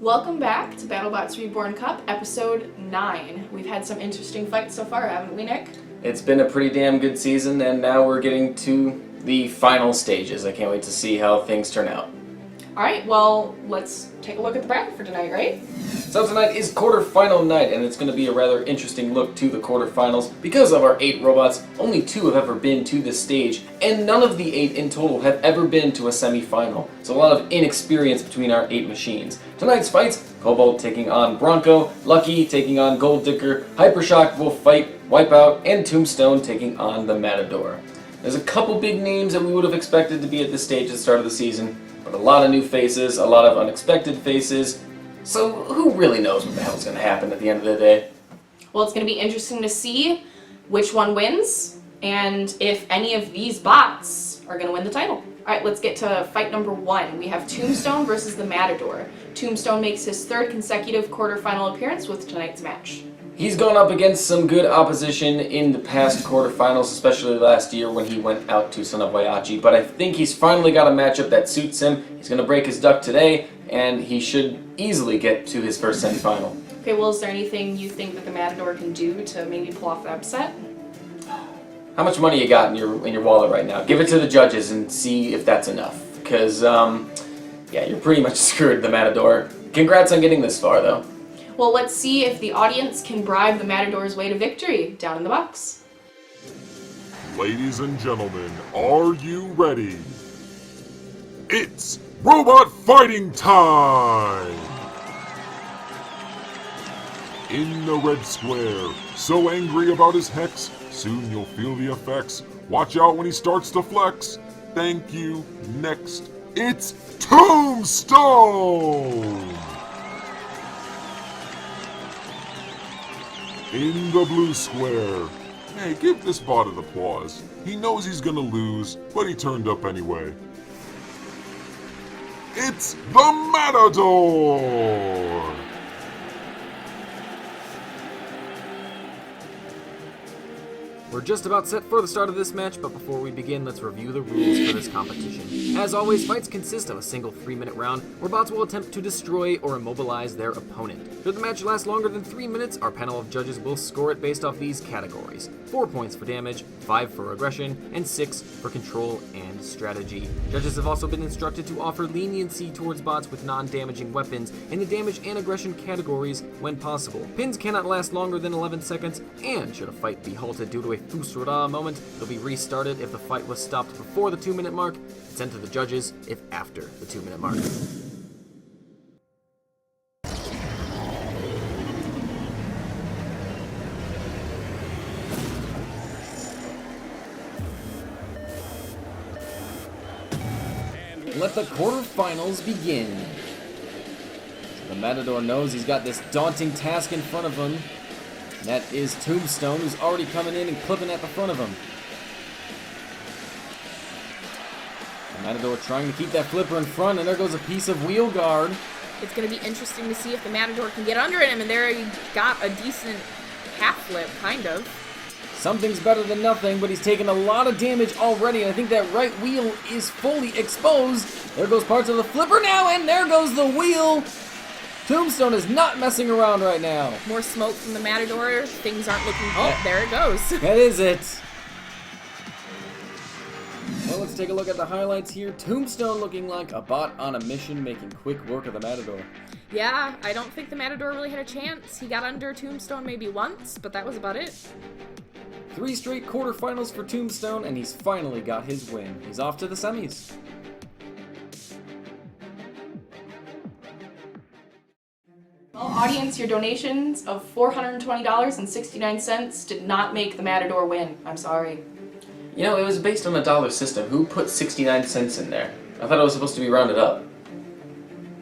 Welcome back to BattleBots Reborn Cup, episode 9. We've had some interesting fights so far, haven't we, Nick? It's been a pretty damn good season, and now we're getting to the final stages. I can't wait to see how things turn out. Alright, well, let's take a look at the bracket for tonight, right? So tonight is quarterfinal night, and it's going to be a rather interesting look to the quarterfinals. Because of our 8 robots, only 2 have ever been to this stage, and none of the 8 in total have ever been to a semi-final. So a lot of inexperience between our 8 machines. Tonight's fights, Cobalt taking on Bronco, Lucky taking on Golddigger, Hypershock will fight Wipeout, and Tombstone taking on the Matador. There's a couple big names that we would have expected to be at this stage at the start of the season, but a lot of new faces, a lot of unexpected faces, so who really knows what the hell's going to happen at the end of the day? Well, it's going to be interesting to see which one wins, and if any of these bots are going to win the title. Alright, let's get to fight number 1. We have Tombstone versus the Matador. Tombstone makes his 3rd consecutive quarterfinal appearance with tonight's match. He's gone up against some good opposition in the past quarterfinals, especially last year when he went out to Son of Y-Pout, but I think he's finally got a matchup that suits him. He's going to break his duck today, and he should easily get to his first semifinal. Okay, well, is there anything you think that the Matador can do to maybe pull off the upset? How much money you got in your wallet right now? Give it to the judges and see if that's enough, because, yeah, you're pretty much screwed, the Matador. Congrats on getting this far, though. Well, let's see if the audience can bribe the Matador's way to victory down in the box. Ladies and gentlemen, are you ready? It's robot fighting time! In the red square, so angry about his hex, soon you'll feel the effects. Watch out when he starts to flex. Thank you. Next, it's Tombstone! In the blue square. Hey, give this bot an applause. He knows he's gonna lose, but he turned up anyway. It's the Matador! We're just about set for the start of this match, but before we begin, let's review the rules for this competition. As always, fights consist of a single 3-minute round, where bots will attempt to destroy or immobilize their opponent. Should the match last longer than 3 minutes, our panel of judges will score it based off these categories: 4 points for damage, 5 for aggression, and 6 for control and strategy. Judges have also been instructed to offer leniency towards bots with non-damaging weapons in the damage and aggression categories when possible. Pins cannot last longer than 11 seconds, and should a fight be halted due to a Fusura moment, it'll be restarted if the fight was stopped before the 2-minute mark, and sent to the judges if after the 2-minute mark. Let the quarterfinals begin. The Matador knows he's got this daunting task in front of him. That is Tombstone, who's already coming in and clipping at the front of him. The Matador trying to keep that flipper in front, and there goes a piece of wheel guard. It's going to be interesting to see if the Matador can get under him, and there he got a decent half flip, kind of. Something's better than nothing, but he's taken a lot of damage already, and I think that right wheel is fully exposed. There goes parts of the flipper now, and there goes the wheel. Tombstone is not messing around right now. More smoke from the Matador. Things aren't looking... Oh, there it goes. That is it. Well, let's take a look at the highlights here. Tombstone looking like a bot on a mission, making quick work of the Matador. Yeah, I don't think the Matador really had a chance. He got under Tombstone maybe once, but that was about it. 3 straight quarterfinals for Tombstone, and he's finally got his win. He's off to the semis. Well, audience, your donations of $420.69 did not make the Matador win. I'm sorry. You know, it was based on a dollar system. Who put 69 cents in there? I thought it was supposed to be rounded up.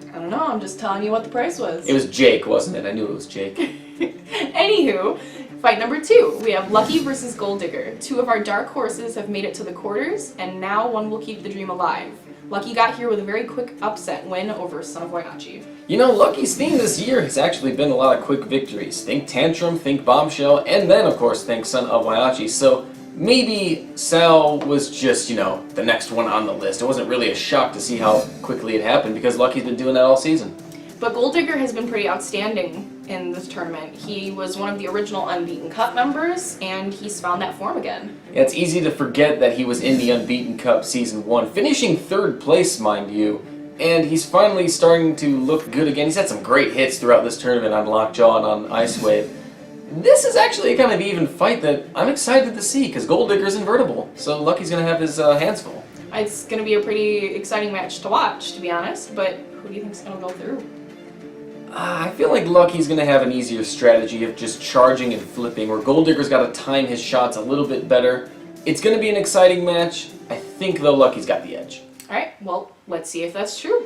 I don't know, I'm just telling you what the price was. It was Jake, wasn't it? I knew it was Jake. Anywho, fight number 2. We have Lucky versus Golddigger. 2 of our dark horses have made it to the quarters, and now one will keep the dream alive. Lucky got here with a very quick upset win over Son of Y-Pout. You know, Lucky's theme this year has actually been a lot of quick victories. Think Tantrum, think Bombshell, and then, of course, think Son of Y-Pout. So maybe Sal was just, you know, the next one on the list. It wasn't really a shock to see how quickly it happened because Lucky's been doing that all season. But Golddigger has been pretty outstanding in this tournament. He was one of the original Unbeaten Cup members, and he's found that form again. Yeah, it's easy to forget that he was in the Unbeaten Cup Season 1, finishing 3rd place, mind you. And he's finally starting to look good again. He's had some great hits throughout this tournament on Lockjaw and on Ice Wave. This is actually a kind of even fight that I'm excited to see, because Golddigger's invertible, so Lucky's going to have his hands full. It's going to be a pretty exciting match to watch, to be honest, but who do you think's going to go through? I feel like Lucky's going to have an easier strategy of just charging and flipping, where Golddigger's got to time his shots a little bit better. It's going to be an exciting match. I think, though, Lucky's got the edge. Alright, well, let's see if that's true.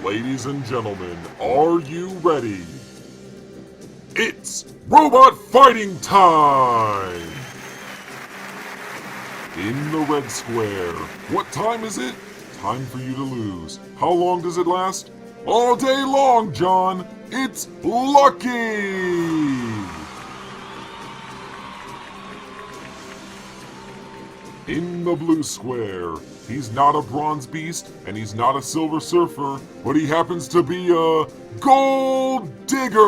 Ladies and gentlemen, are you ready? It's robot fighting time! In the red square. What time is it? Time for you to lose. How long does it last? All day long, John! It's Lucky! In the blue square. He's not a bronze beast, and he's not a silver surfer, but he happens to be a Golddigger!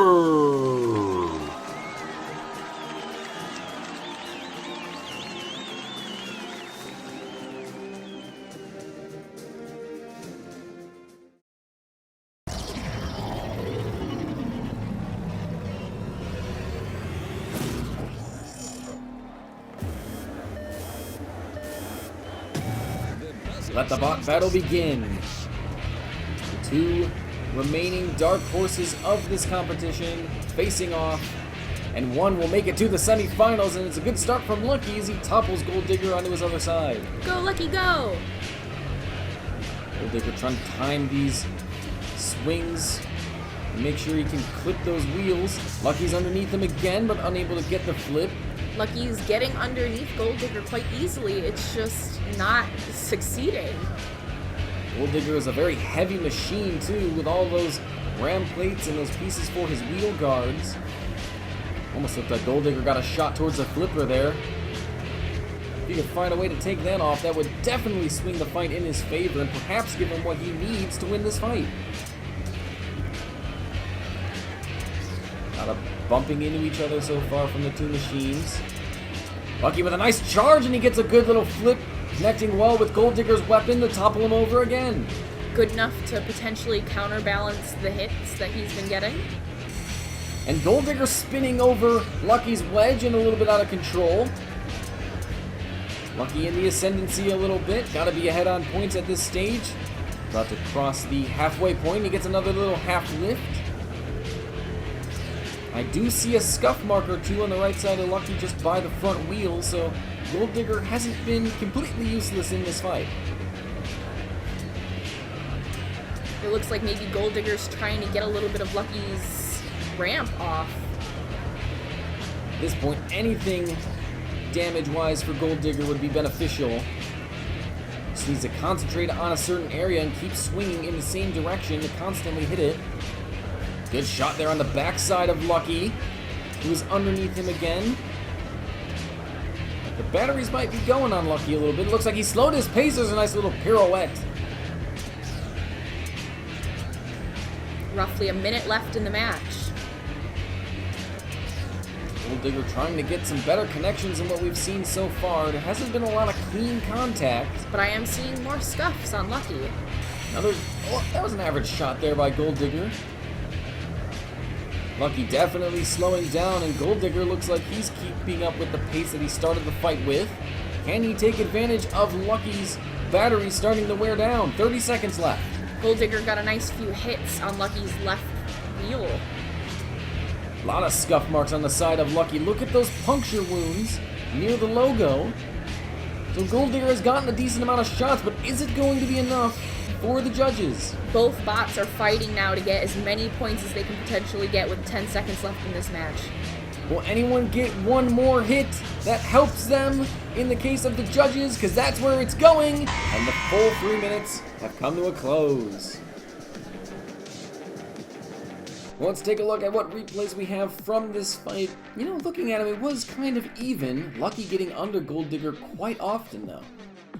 Let the bot battle begin. The two remaining dark horses of this competition facing off, and one will make it to the semifinals, and it's a good start from Lucky as he topples Golddigger onto his other side. Go, Lucky, go! Golddigger trying to time these swings and make sure he can clip those wheels. Lucky's underneath him again, but unable to get the flip. Lucky's getting underneath Golddigger quite easily. It's just not succeeding. Golddigger is a very heavy machine too, with all those ram plates and those pieces for his wheel guards. Almost looked like Golddigger got a shot towards the flipper there. If he could find a way to take that off, that would definitely swing the fight in his favor and perhaps give him what he needs to win this fight. Not a bumping into each other so far from the two machines. Lucky with a nice charge, and he gets a good little flip, connecting well with Golddigger's weapon to topple him over again. Good enough to potentially counterbalance the hits that he's been getting. And Golddigger spinning over Lucky's wedge and a little bit out of control. Lucky in the ascendancy a little bit. Gotta be ahead on points at this stage. About to cross the halfway point. He gets another little half lift. I do see a scuff mark or two on the right side of Lucky just by the front wheel, so Golddigger hasn't been completely useless in this fight. It looks like maybe Golddigger's trying to get a little bit of Lucky's ramp off. At this point, anything damage-wise for Golddigger would be beneficial. Just needs to concentrate on a certain area and keep swinging in the same direction to constantly hit it. Good shot there on the backside of Lucky, who is underneath him again. The batteries might be going on Lucky a little bit. It looks like he slowed his pace. There's a nice little pirouette. Roughly a minute left in the match. Golddigger trying to get some better connections than what we've seen so far. There hasn't been a lot of clean contact. But I am seeing more scuffs on Lucky. That was an average shot there by Golddigger. Lucky definitely slowing down, and Golddigger looks like he's keeping up with the pace that he started the fight with. Can he take advantage of Lucky's battery starting to wear down? 30 seconds left. Golddigger got a nice few hits on Lucky's left wheel. A lot of scuff marks on the side of Lucky. Look at those puncture wounds near the logo. So Golddigger has gotten a decent amount of shots, but is it going to be enough for the judges? Both bots are fighting now to get as many points as they can potentially get with 10 seconds left in this match. Will anyone get one more hit that helps them in the case of the judges? Because that's where it's going. And the full 3 minutes have come to a close. Well, let's take a look at what replays we have from this fight. You know, looking at it, it was kind of even. Lucky getting under Golddigger quite often, though.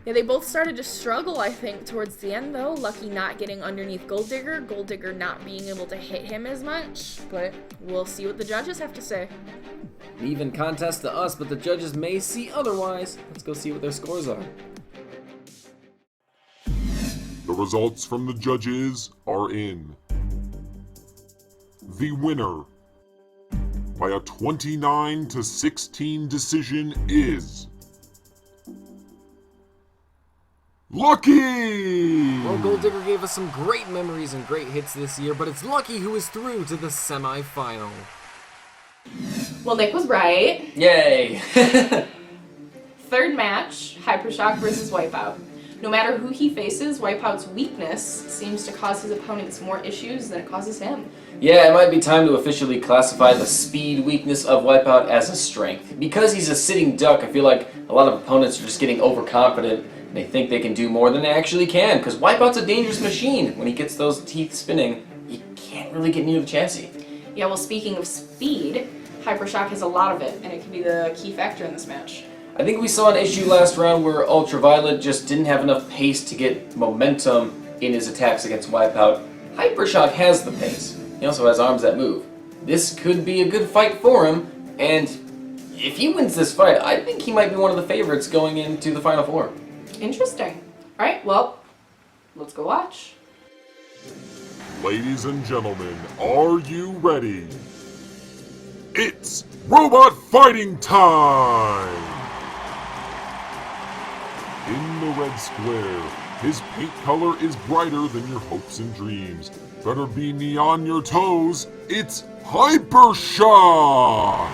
Yeah, they both started to struggle, I think, towards the end, though. Lucky not getting underneath Golddigger. Golddigger not being able to hit him as much. But we'll see what the judges have to say. An even contest to us, but the judges may see otherwise. Let's go see what their scores are. The results from the judges are in. The winner by a 29-16 decision is Lucky! Well, Golddigger gave us some great memories and great hits this year, but it's Lucky who is through to the semi-final. Well, Nick was right. Yay! Third match, Hypershock versus Wipeout. No matter who he faces, Wipeout's weakness seems to cause his opponents more issues than it causes him. Yeah, it might be time to officially classify the speed weakness of Wipeout as a strength. Because he's a sitting duck, I feel like a lot of opponents are just getting overconfident. And they think they can do more than they actually can, because Wipeout's a dangerous machine. When he gets those teeth spinning, you can't really get near the chassis. Yeah, well, speaking of speed, Hypershock has a lot of it, and it can be the key factor in this match. I think we saw an issue last round where Ultraviolet just didn't have enough pace to get momentum in his attacks against Wipeout. Hypershock has the pace. He also has arms that move. This could be a good fight for him, and if he wins this fight, I think he might be one of the favorites going into the Final Four. Interesting. Alright, well, let's go watch. Ladies and gentlemen, are you ready? It's robot fighting time! In the red square, his paint color is brighter than your hopes and dreams. Better be me on your toes, it's Hypershock!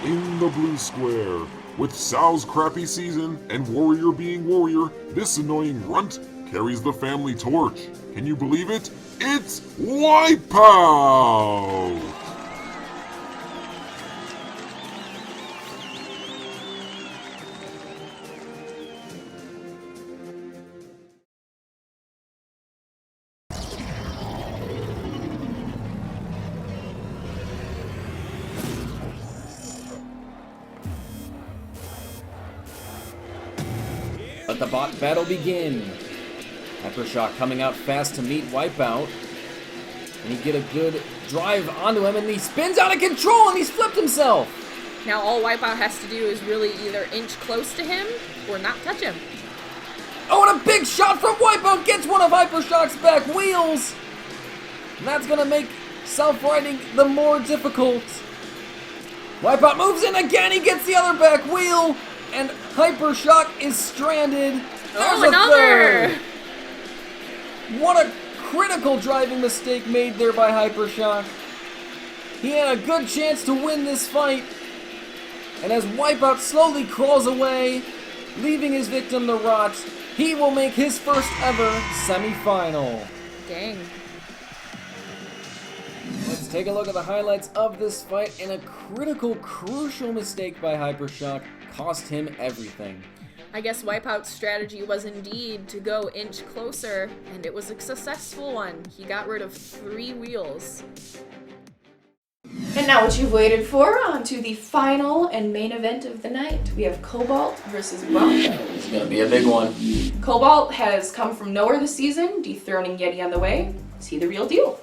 In the blue square, with Sal's crappy season and Warrior being Warrior, this annoying runt carries the family torch. Can you believe it? It's Wipeout! Let the bot battle begin. Hypershock coming out fast to meet Wipeout. And he get a good drive onto him, and he spins out of control, and he's flipped himself. Now all Wipeout has to do is really either inch close to him or not touch him. Oh, and a big shot from Wipeout gets one of Hypershock's back wheels. And that's gonna make self-riding the more difficult. Wipeout moves in again, he gets the other back wheel, and Hypershock is stranded. There's another! A third. What a critical driving mistake made there by Hypershock. He had a good chance to win this fight. And as Wipeout slowly crawls away, leaving his victim to rot, he will make his first ever semi-final. Dang. Let's take a look at the highlights of this fight, and a critical, crucial mistake by Hypershock cost him everything. I guess Wipeout's strategy was indeed to go inch closer, and it was a successful one. He got rid of 3 wheels. And now what you've waited for, on to the final and main event of the night. We have Cobalt versus Bronco. It's gonna be a big one. Cobalt has come from nowhere this season, dethroning Yeti on the way. Is he the real deal?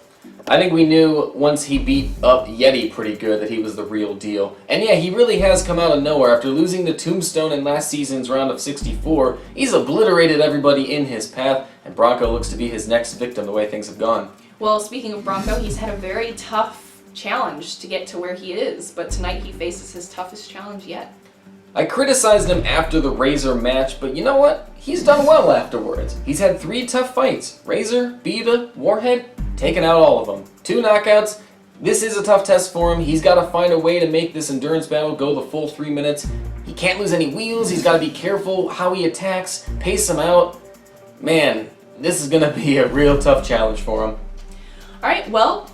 I think we knew once he beat up Yeti pretty good that he was the real deal. And yeah, he really has come out of nowhere. After losing to Tombstone in last season's round of 64, he's obliterated everybody in his path, and Bronco looks to be his next victim the way things have gone. Well, speaking of Bronco, he's had a very tough challenge to get to where he is, but tonight he faces his toughest challenge yet. I criticized him after the Razor match, but you know what? He's done well afterwards. He's had 3 tough fights. Razor, Beta, Warhead, taken out all of them. 2 knockouts. This is a tough test for him. He's got to find a way to make this endurance battle go the full 3 minutes. He can't lose any wheels. He's got to be careful how he attacks, pace him out. Man, this is going to be a real tough challenge for him. Alright, well,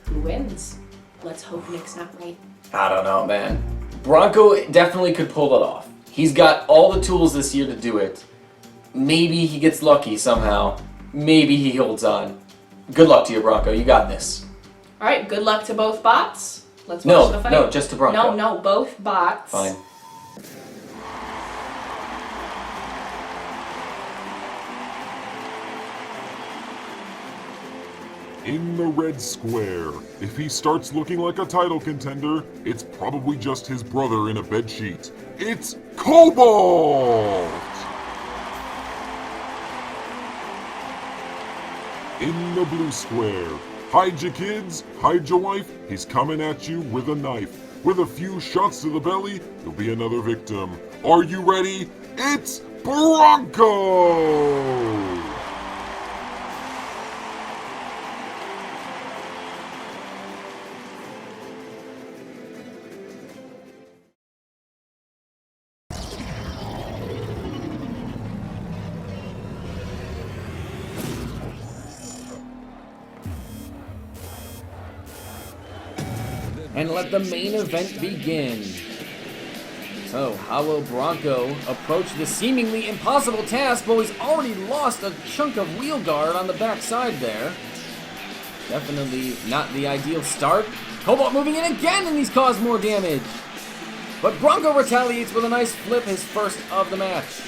who wins? Let's hope Nick's not right. I don't know, man. Bronco definitely could pull it off. He's got all the tools this year to do it. Maybe he gets lucky somehow. Maybe he holds on. Good luck to you, Bronco. You got this. Alright, good luck to both bots. Let's watch the fight. No, just to Bronco. No, both bots. Fine. In the red square, if he starts looking like a title contender, it's probably just his brother in a bedsheet. It's Cobalt! In the blue square, hide ya kids, hide ya wife, he's coming at you with a knife. With a few shots to the belly, you'll be another victim. Are you ready? It's Bronco! And let the main event begin. So, how will Bronco approach the seemingly impossible task, but he's already lost a chunk of wheel guard on the backside there? Definitely not the ideal start. Cobalt moving in again, and he's caused more damage. But Bronco retaliates with a nice flip, his first of the match.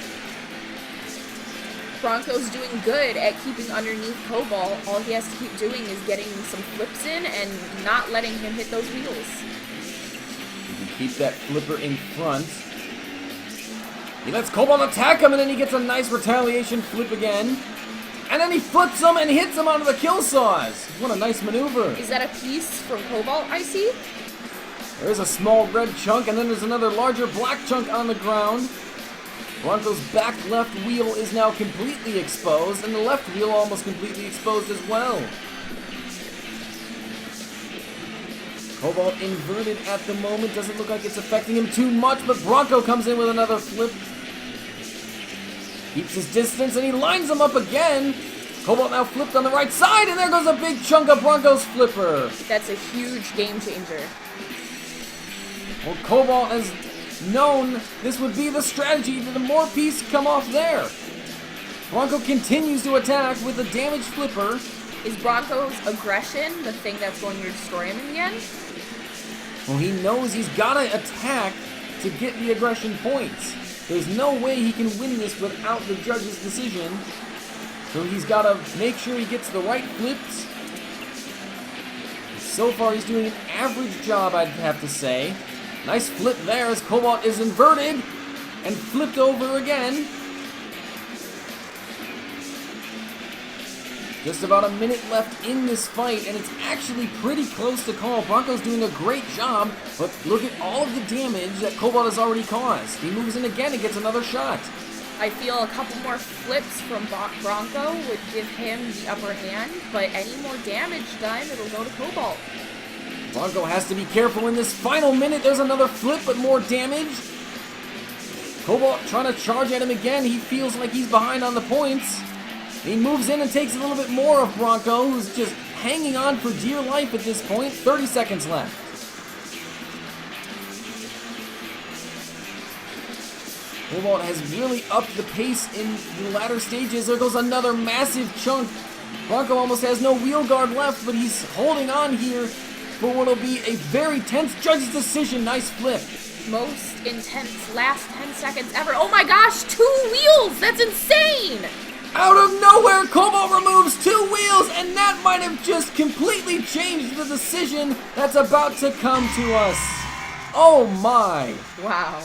Bronco's doing good at keeping underneath Cobalt. All he has to keep doing is getting some flips in and not letting him hit those wheels. You can keep that flipper in front. He lets Cobalt attack him, and then he gets a nice retaliation flip again. And then he flips him and hits him onto the kill saws. What a nice maneuver. Is that a piece from Cobalt I see? There's a small red chunk, and then there's another larger black chunk on the ground. Bronco's back left wheel is now completely exposed, and the left wheel almost completely exposed as well. Cobalt inverted at the moment, doesn't look like it's affecting him too much, but Bronco comes in with another flip. Keeps his distance, and he lines him up again. Cobalt now flipped on the right side, and there goes a big chunk of Bronco's flipper. That's a huge game changer. Well, Cobalt has known this would be the strategy to the more piece come off there. Bronco continues to attack with a damaged flipper. Is Bronco's aggression the thing that's going to destroy him in the end? Well, he knows he's got to attack to get the aggression points. There's no way he can win this without the judge's decision. So he's got to make sure he gets the right flips. So far, he's doing an average job, I'd have to say. Nice flip there as Cobalt is inverted and flipped over again. Just about a minute left in this fight, and it's actually pretty close to call. Bronco's doing a great job, but look at all of the damage that Cobalt has already caused. He moves in again and gets another shot. I feel a couple more flips from Bronco would give him the upper hand, but any more damage done, it'll go to Cobalt. Bronco has to be careful in this final minute. There's another flip, but more damage. Cobalt trying to charge at him again. He feels like he's behind on the points. He moves in and takes a little bit more of Bronco, who's just hanging on for dear life at this point. 30 seconds left. Cobalt has really upped the pace in the latter stages. There goes another massive chunk. Bronco almost has no wheel guard left, but he's holding on here for what will be a very tense judge's decision. Nice flip. Most intense last 10 seconds ever. Oh my gosh, 2 wheels! That's insane! Out of nowhere, Cobalt removes 2 wheels, and that might have just completely changed the decision that's about to come to us. Oh my. Wow.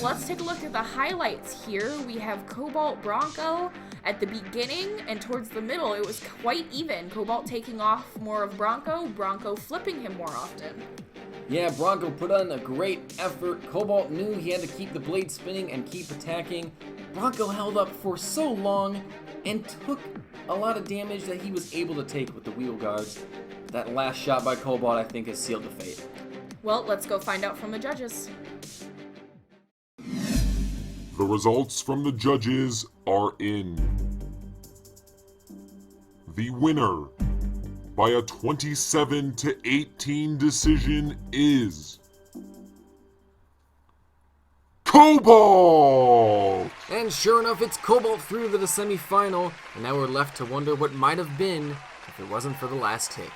Let's take a look at the highlights here. We have Cobalt Bronco at the beginning, and towards the middle it was quite even. Cobalt taking off more of Bronco, Bronco flipping him more often. Yeah, Bronco put on a great effort. Cobalt knew he had to keep the blade spinning and keep attacking. Bronco held up for so long and took a lot of damage that he was able to take with the wheel guards. That last shot by Cobalt, I think, has sealed the fate. Well, let's go find out from the judges. The results from the judges are in. The winner by a 27-18 decision is Cobalt! And sure enough, it's Cobalt through to the semifinal, and now we're left to wonder what might have been if it wasn't for the last hit.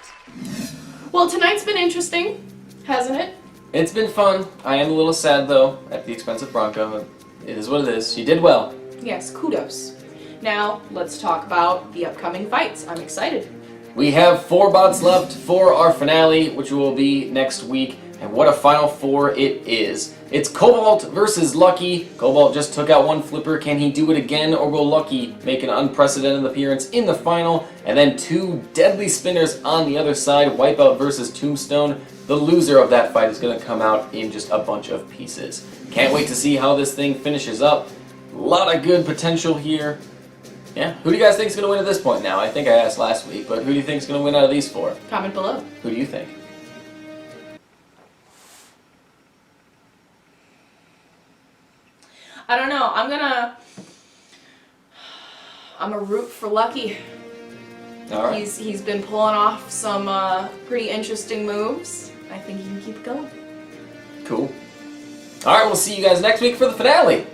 Well, tonight's been interesting, hasn't it? It's been fun. I am a little sad, though, at the expense of Bronco. It is what it is. She did well. Yes, kudos. Now, let's talk about the upcoming fights. I'm excited. We have 4 bots left for our finale, which will be next week. And what a Final Four it is. It's Cobalt versus Lucky. Cobalt just took out one flipper. Can he do it again, or will Lucky make an unprecedented appearance in the final? And then 2 deadly spinners on the other side, Wipeout versus Tombstone. The loser of that fight is going to come out in just a bunch of pieces. Can't wait to see how this thing finishes up. A lot of good potential here. Yeah, who do you guys think is going to win at this point now? I think I asked last week, but who do you think is going to win out of these 4? Comment below. Who do you think? I don't know. I'm gonna root for Lucky. All right. He's been pulling off some pretty interesting moves. I think he can keep going. Cool. All right, we'll see you guys next week for the finale.